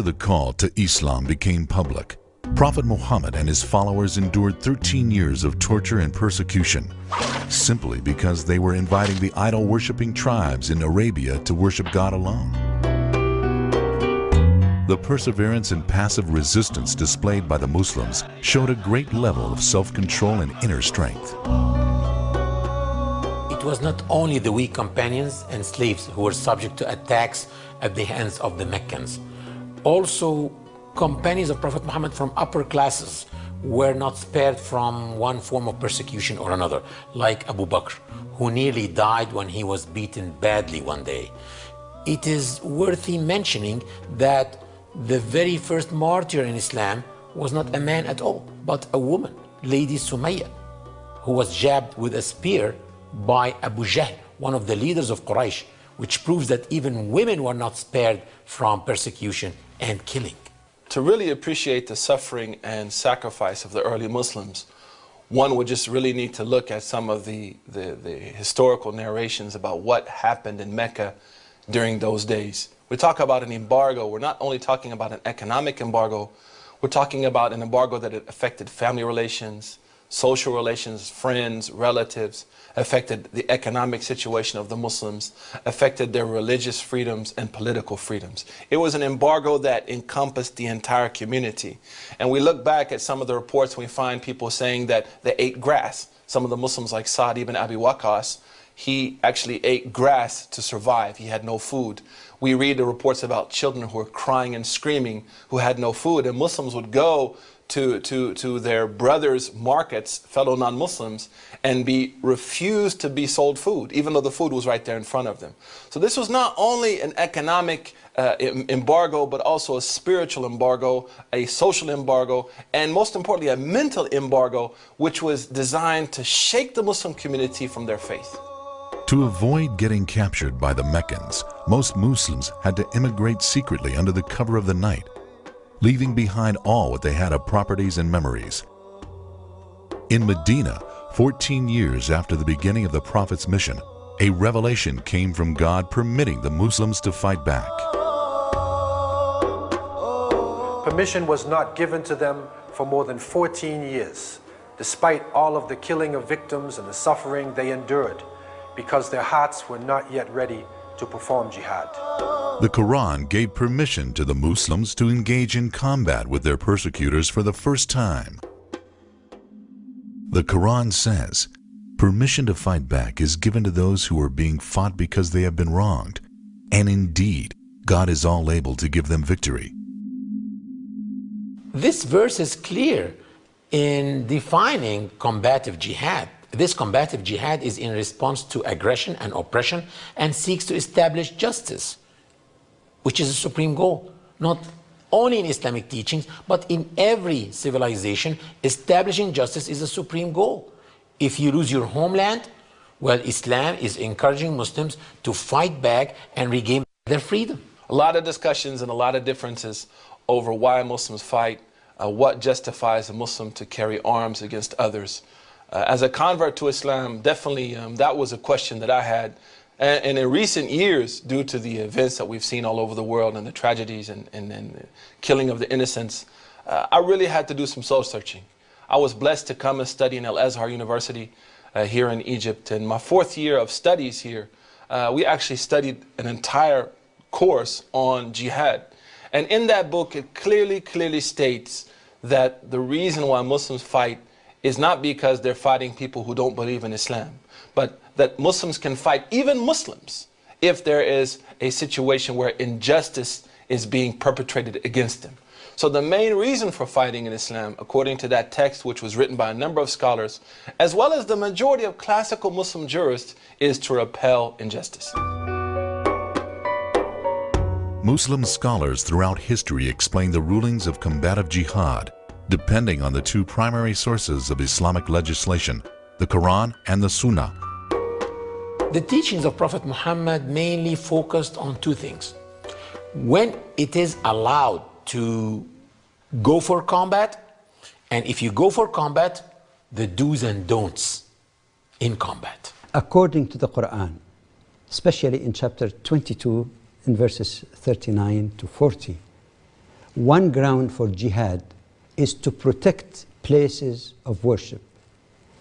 After the call to Islam became public, Prophet Muhammad and his followers endured 13 years of torture and persecution, simply because they were inviting the idol-worshipping tribes in Arabia to worship God alone. The perseverance and passive resistance displayed by the Muslims showed a great level of self-control and inner strength. It was not only the weak companions and slaves who were subject to attacks at the hands of the Meccans. Also, companions of Prophet Muhammad from upper classes were not spared from one form of persecution or another, like Abu Bakr, who nearly died when he was beaten badly one day. It is worthy mentioning that the very first martyr in Islam was not a man at all, but a woman, Lady Sumayya, who was jabbed with a spear by Abu Jahl, one of the leaders of Quraysh, which proves that even women were not spared from persecution and killing. To really appreciate the suffering and sacrifice of the early Muslims, one would just really need to look at some of the historical narrations about what happened in Mecca during those days. We talk about an embargo. We're not only talking about an economic embargo, we're talking about an embargo that affected family relations, social relations, friends, relatives, affected the economic situation of the Muslims, affected their religious freedoms and political freedoms. It was an embargo that encompassed the entire community. And we look back at some of the reports, we find people saying that they ate grass. Some of the Muslims, like Sa'd ibn Abi Waqqas, he actually ate grass to survive. He had no food. We read the reports about children who were crying and screaming who had no food. And Muslims would go to their brothers' markets, fellow non-Muslims, and be refused to be sold food, even though the food was right there in front of them. So this was not only an economic embargo, but also a spiritual embargo, a social embargo, and most importantly, a mental embargo, which was designed to shake the Muslim community from their faith. To avoid getting captured by the Meccans, most Muslims had to immigrate secretly under the cover of the night, leaving behind all what they had of properties and memories. In Medina, 14 years after the beginning of the Prophet's mission, a revelation came from God permitting the Muslims to fight back. Permission was not given to them for more than 14 years, despite all of the killing of victims and the suffering they endured, because their hearts were not yet ready to perform jihad. The Quran gave permission to the Muslims to engage in combat with their persecutors for the first time. The Quran says, permission to fight back is given to those who are being fought because they have been wronged, and indeed, God is all able to give them victory. This verse is clear in defining combative jihad. This combative jihad is in response to aggression and oppression and seeks to establish justice, which is a supreme goal, not only in Islamic teachings, but in every civilization. Establishing justice is a supreme goal. If you lose your homeland, well, Islam is encouraging Muslims to fight back and regain their freedom. A lot of discussions and a lot of differences over why Muslims fight, what justifies a Muslim to carry arms against others. As a convert to Islam, definitely that was a question that I had. And in recent years, due to the events that we've seen all over the world and the tragedies and the killing of the innocents, I really had to do some soul searching. I was blessed to come and study in Al-Azhar University here in Egypt. In my 4th year of studies here, we actually studied an entire course on jihad. And in that book, it clearly states that the reason why Muslims fight is not because they're fighting people who don't believe in Islam, but that Muslims can fight even Muslims if there is a situation where injustice is being perpetrated against them. So the main reason for fighting in Islam, according to that text, which was written by a number of scholars, as well as the majority of classical Muslim jurists, is to repel injustice. Muslim scholars throughout history explain the rulings of combative jihad, depending on the two primary sources of Islamic legislation, the Quran and the Sunnah. The teachings of Prophet Muhammad mainly focused on two things. When it is allowed to go for combat, and if you go for combat, the do's and don'ts in combat. According to the Quran, especially in chapter 22, in verses 39 to 40, One ground for jihad is to protect places of worship,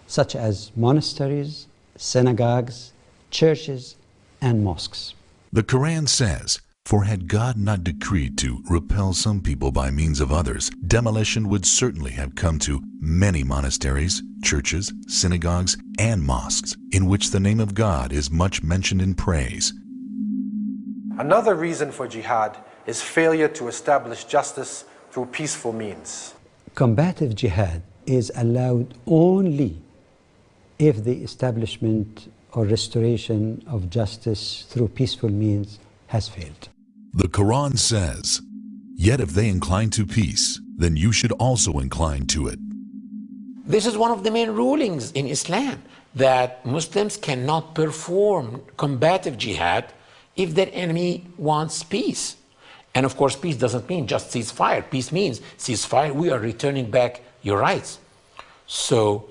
such as monasteries, synagogues, churches, and mosques. The Quran says, "For had God not decreed to repel some people by means of others, demolition would certainly have come to many monasteries, churches, synagogues, and mosques, in which the name of God is much mentioned in praise." Another reason for jihad is failure to establish justice through peaceful means. Combative jihad is allowed only if the establishment or restoration of justice through peaceful means has failed. The Quran says, "Yet if they incline to peace, then you should also incline to it." This is one of the main rulings in Islam, that Muslims cannot perform combative jihad if their enemy wants peace. And of course, peace doesn't mean just ceasefire. Peace means ceasefire, we are returning back your rights. So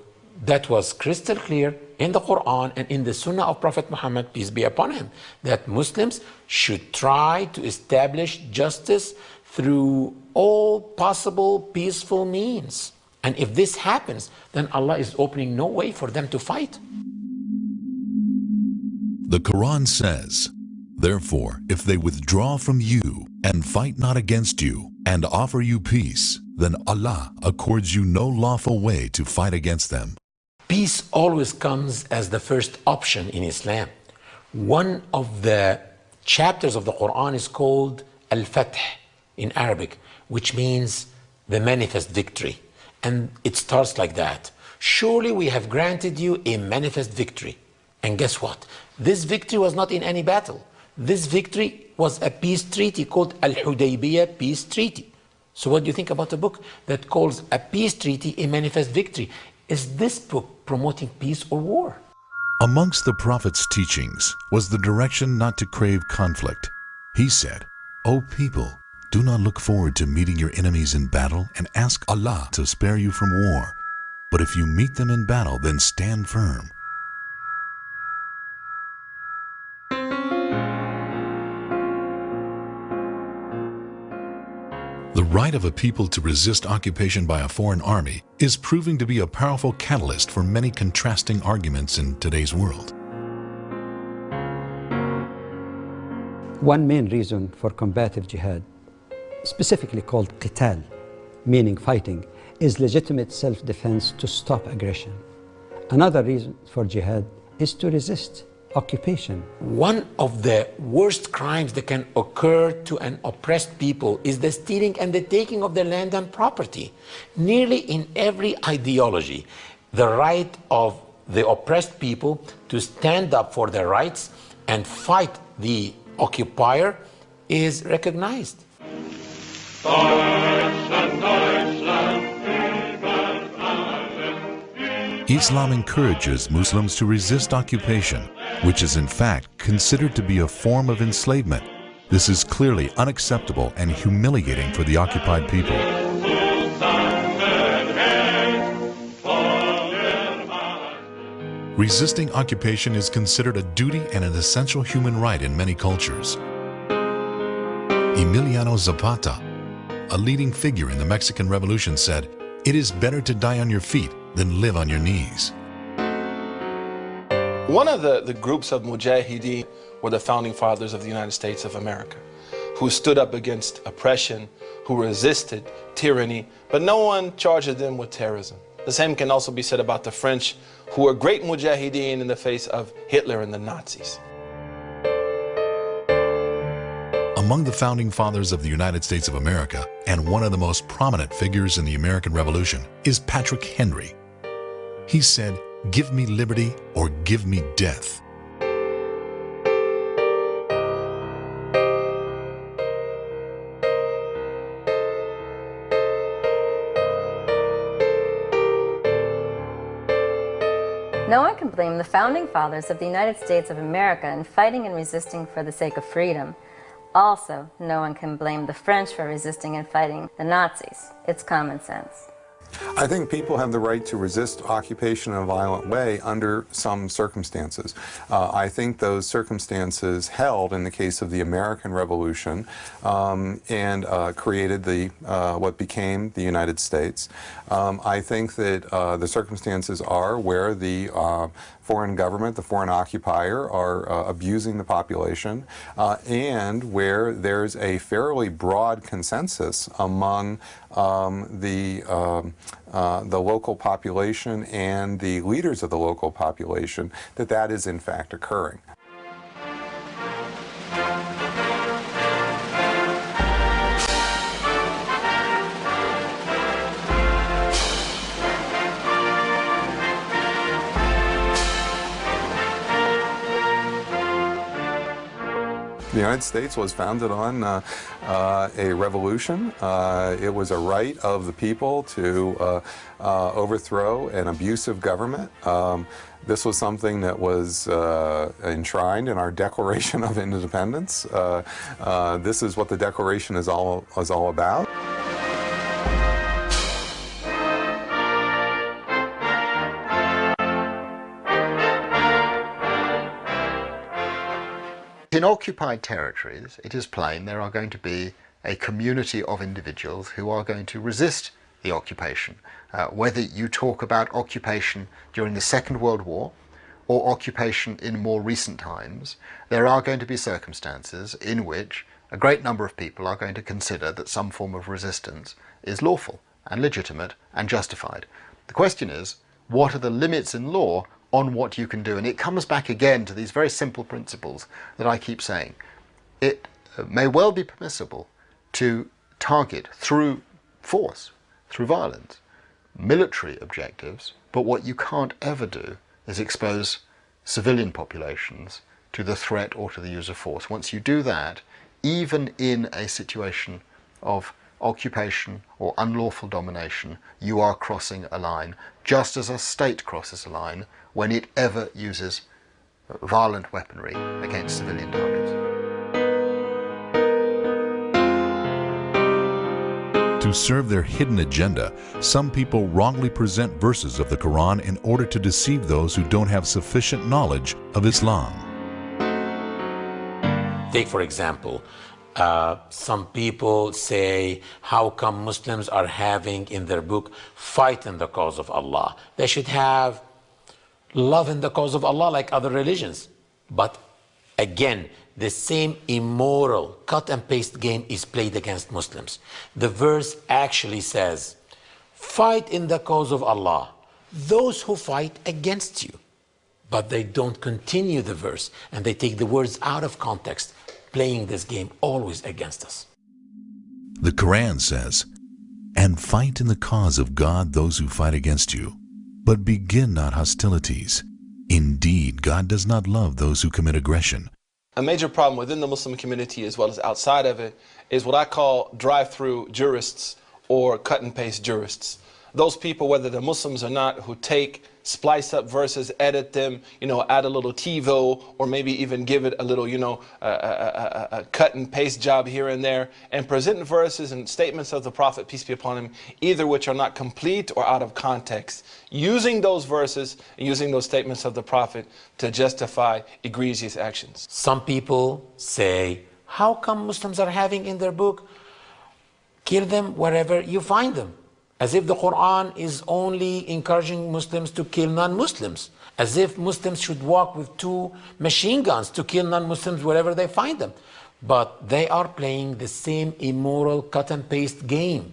that was crystal clear in the Quran and in the Sunnah of Prophet Muhammad, peace be upon him, that Muslims should try to establish justice through all possible peaceful means. And if this happens, then Allah is opening no way for them to fight. The Quran says, "Therefore, if they withdraw from you and fight not against you and offer you peace, then Allah accords you no lawful way to fight against them." Peace always comes as the first option in Islam. One of the chapters of the Quran is called Al-Fath in Arabic, which means the manifest victory. And it starts like that. Surely we have granted you a manifest victory. And guess what? This victory was not in any battle. This victory was a peace treaty called Al-Hudaybiyah Peace Treaty. So what do you think about a book that calls a peace treaty a manifest victory? Is this book promoting peace or war? Amongst the Prophet's teachings was the direction not to crave conflict. He said, "O people, do not look forward to meeting your enemies in battle and ask Allah to spare you from war. But if you meet them in battle, then stand firm." The right of a people to resist occupation by a foreign army is proving to be a powerful catalyst for many contrasting arguments in today's world. One main reason for combative jihad, specifically called qital, meaning fighting, is legitimate self-defense to stop aggression. Another reason for jihad is to resist occupation. One of the worst crimes that can occur to an oppressed people is the stealing and the taking of their land and property. Nearly in every ideology, the right of the oppressed people to stand up for their rights and fight the occupier is recognized. Islam encourages Muslims to resist occupation, which is in fact considered to be a form of enslavement. This is clearly unacceptable and humiliating for the occupied people. Resisting occupation is considered a duty and an essential human right in many cultures. Emiliano Zapata, a leading figure in the Mexican Revolution, said, "It is better to die on your feet than live on your knees." One of the groups of mujahideen were the founding fathers of the United States of America, who stood up against oppression, who resisted tyranny, but no one charged them with terrorism. The same can also be said about the French, who were great mujahideen in the face of Hitler and the Nazis. Among the founding fathers of the United States of America, and one of the most prominent figures in the American Revolution, is Patrick Henry. He said, "Give me liberty or give me death." No one can blame the founding fathers of the United States of America in fighting and resisting for the sake of freedom. Also, no one can blame the French for resisting and fighting the Nazis. It's common sense. I think people have the right to resist occupation in a violent way under some circumstances. I think those circumstances held in the case of the American Revolution and created what became the United States. I think that the circumstances are where the foreign government, the foreign occupier, are abusing the population, and where there's a fairly broad consensus among the local population and the leaders of the local population that that is in fact occurring. The United States was founded on a revolution. It was a right of the people to overthrow an abusive government. This was something that was enshrined in our Declaration of Independence. This is what the Declaration is all about. In occupied territories, it is plain there are going to be a community of individuals who are going to resist the occupation. Whether you talk about occupation during the Second World War or occupation in more recent times, there are going to be circumstances in which a great number of people are going to consider that some form of resistance is lawful and legitimate and justified. The question is, what are the limits in law on what you can do? And it comes back again to these very simple principles that I keep saying. It may well be permissible to target through force, through violence, military objectives, but what you can't ever do is expose civilian populations to the threat or to the use of force. Once you do that, even in a situation of occupation or unlawful domination, you are crossing a line, just as a state crosses a line when it ever uses violent weaponry against civilian targets. To serve their hidden agenda, some people wrongly present verses of the Quran in order to deceive those who don't have sufficient knowledge of Islam. Take, for example, some people say, how come Muslims are having in their book, fight in the cause of Allah? They should have love in the cause of Allah like other religions. But again, the same immoral cut and paste game is played against Muslims. The verse actually says, fight in the cause of Allah, those who fight against you. But they don't continue the verse, and they take the words out of context, playing this game always against us. The Quran says, and fight in the cause of God those who fight against you, but begin not hostilities. Indeed, God does not love those who commit aggression. A major problem within the Muslim community as well as outside of it is what I call drive-through jurists or cut-and-paste jurists. Those people, whether they're Muslims or not, who take, splice up verses, edit them, add a little TiVo, or maybe even give it a little, a cut and paste job here and there, and present verses and statements of the Prophet, peace be upon him, either which are not complete or out of context, using those verses and using those statements of the Prophet to justify egregious actions. Some people say, how come Muslims are having in their book, kill them wherever you find them? As if the Quran is only encouraging Muslims to kill non-Muslims. As if Muslims should walk with 2 machine guns to kill non-Muslims wherever they find them. But they are playing the same immoral cut and paste game.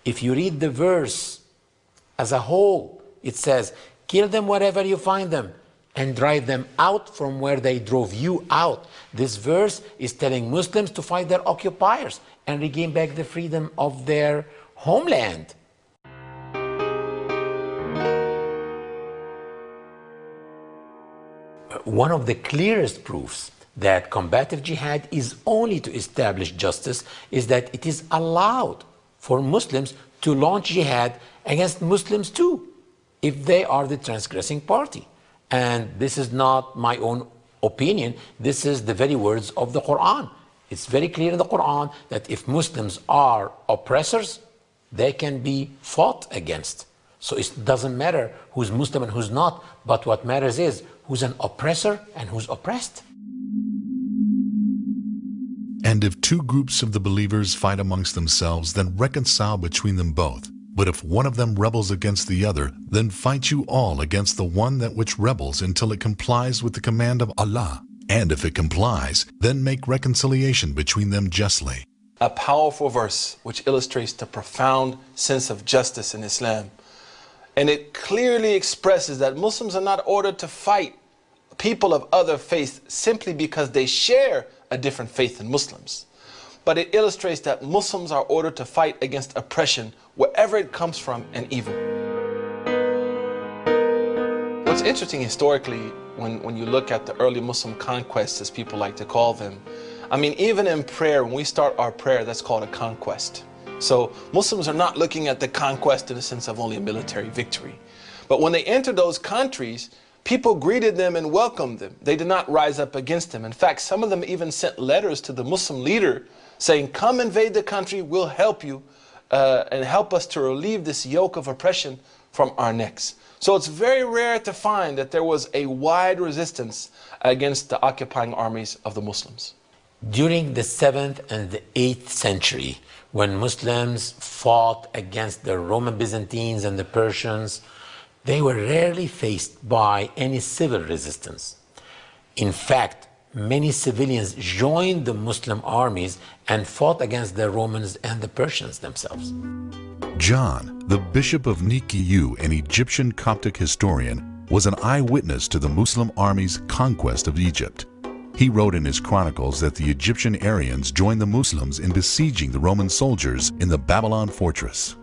If you read the verse as a whole, it says, kill them wherever you find them and drive them out from where they drove you out. This verse is telling Muslims to fight their occupiers and regain back the freedom of their homeland. One of the clearest proofs that combative jihad is only to establish justice is that it is allowed for Muslims to launch jihad against Muslims too, if they are the transgressing party. And this is not my own opinion, this is the very words of the Quran. It's very clear in the Quran that if Muslims are oppressors, they can be fought against. So it doesn't matter who's Muslim and who's not, but what matters is who's an oppressor and who's oppressed. And if two groups of the believers fight amongst themselves, then reconcile between them both. But if one of them rebels against the other, then fight you all against the one that which rebels until it complies with the command of Allah. And if it complies, then make reconciliation between them justly. A powerful verse which illustrates the profound sense of justice in Islam. And it clearly expresses that Muslims are not ordered to fight people of other faiths simply because they share a different faith than Muslims. But it illustrates that Muslims are ordered to fight against oppression wherever it comes from and evil. What's interesting historically, when you look at the early Muslim conquests, as people like to call them, I mean, even in prayer, when we start our prayer, that's called a conquest. So Muslims are not looking at the conquest in the sense of only a military victory. But when they entered those countries, people greeted them and welcomed them. They did not rise up against them. In fact, some of them even sent letters to the Muslim leader saying, come invade the country, we'll help you and help us to relieve this yoke of oppression from our necks. So it's very rare to find that there was a wide resistance against the occupying armies of the Muslims. During the 7th and the 8th century, when Muslims fought against the Roman Byzantines and the Persians, they were rarely faced by any civil resistance. In fact, many civilians joined the Muslim armies and fought against the Romans and the Persians themselves. John, the Bishop of Nikiyu, an Egyptian Coptic historian, was an eyewitness to the Muslim army's conquest of Egypt. He wrote in his chronicles that the Egyptian Aryans joined the Muslims in besieging the Roman soldiers in the Babylon fortress.